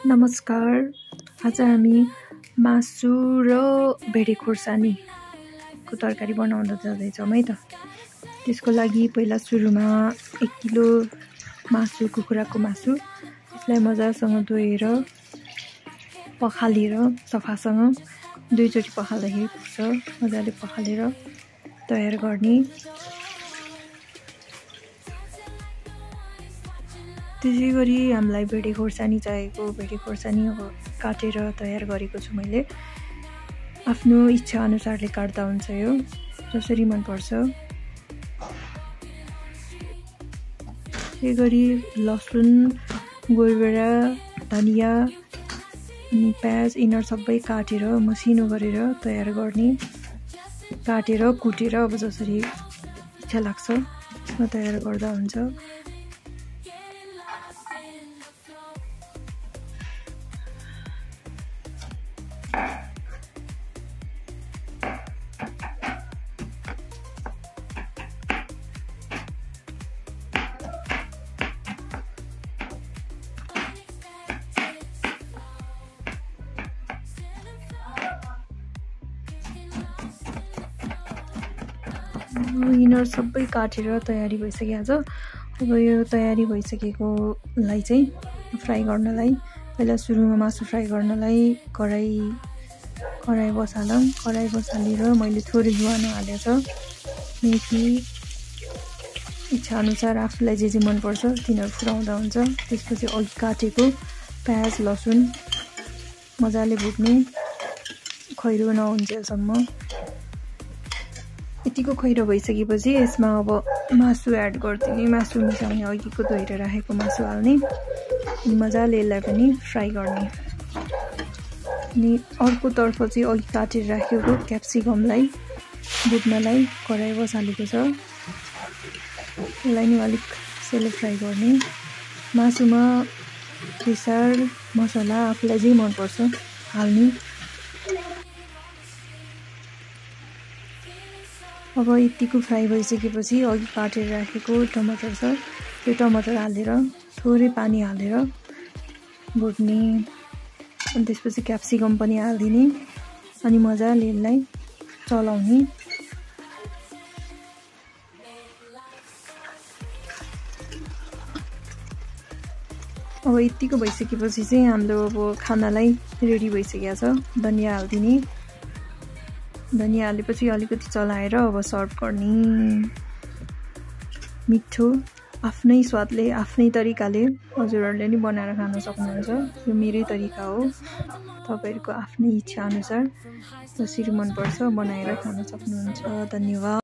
नमस्कार। आज हामी मासु र भेडे खोर्सानीको तरकारी बनाउन जाँदैछौँ है त। त्यसको लागि पहिला सुरुमा 1 किलो मासु, कुखुराको मासु, त्यसलाई मजासँग धोएर पखालेर सफासँग 2 चोटि पखाल्दाखेरि पुग्छ। मजाले पखालेर तयार गर्ने। त्यसै गरी हामीलाई भेडे खोर्सानी चाहिएको। भेडे खोर्सानी अब काटेर तयार गरेको छु मैले। आफ्नो इच्छा अनुसारले काट्दा हुन्छ, यो जसरी मन पर्छ। त्यसै गरी लसुन, गोरबेडा, धनिया अनि प्याज यिनीहरू सबै काटेर मसिनो गरेर तयार गर्ने। काटेर कुटेर अब जसरी इच्छा लाग्छ त्यसमा तयार गर्दा हुन्छ। यिनीहरू सबै काटेर तयारी भइसकेको छ। अब यो तयारी भइसकेकोलाई चाहिँ फ्राई गर्नलाई पहिला सुरुमा मासु फ्राई गर्नलाई कराई बसालौँ। कराई बसालेर मैले थोरै ज्वानो हालेको छ। मेथी इच्छा अनुसार आफूलाई जे मनपर्छ तिनीहरू पुऱ्याउँदा हुन्छ। त्यसपछि अघि काटेको प्याज लसुन मजाले भुट्नु, खैरो नहुन्जेलसम्म। यतिको खैरो भइसकेपछि यसमा अब मासु एड गरिदिने। मासु मिसाउने, अघिको धोएर राखेको मासु हाल्ने अनि मजाले यसलाई पनि फ्राई गर्ने। अनि अर्कोतर्फ चाहिँ अघि काटेर राखेको क्याप्सिकमलाई भुट्नलाई कराई बसालेको छ। यसलाई नि अलिक सेलो फ्राई गर्ने। मासुमा बेसार मसला आफूलाई जे मनपर्छ हाल्ने। अब यतिको फ्राई भइसकेपछि अघि काटेर राखेको टमाटर छ, त्यो टमाटर हालेर थोरै पानी हालेर भुट्ने। अनि त्यसपछि क्याप्सिकम पनि हालिदिने अनि मजाले यसलाई चलाउने। अब यतिको भइसकेपछि चाहिँ हाम्रो अब खानालाई रेडी भइसकेको छ। धनिया हालिदिने। धनिया हालेपछि अलिकति चलाएर अब सर्भ गर्ने। मिठो आफ्नै स्वादले आफ्नै तरिकाले हजुरहरूले नि बनाएर खान सक्नुहुन्छ। यो मेरै तरिका हो। तपाईहरुको आफ्नै इच्छा अनुसार जसरी मनपर्छ बनाएर खान सक्नुहुन्छ। धन्यवाद।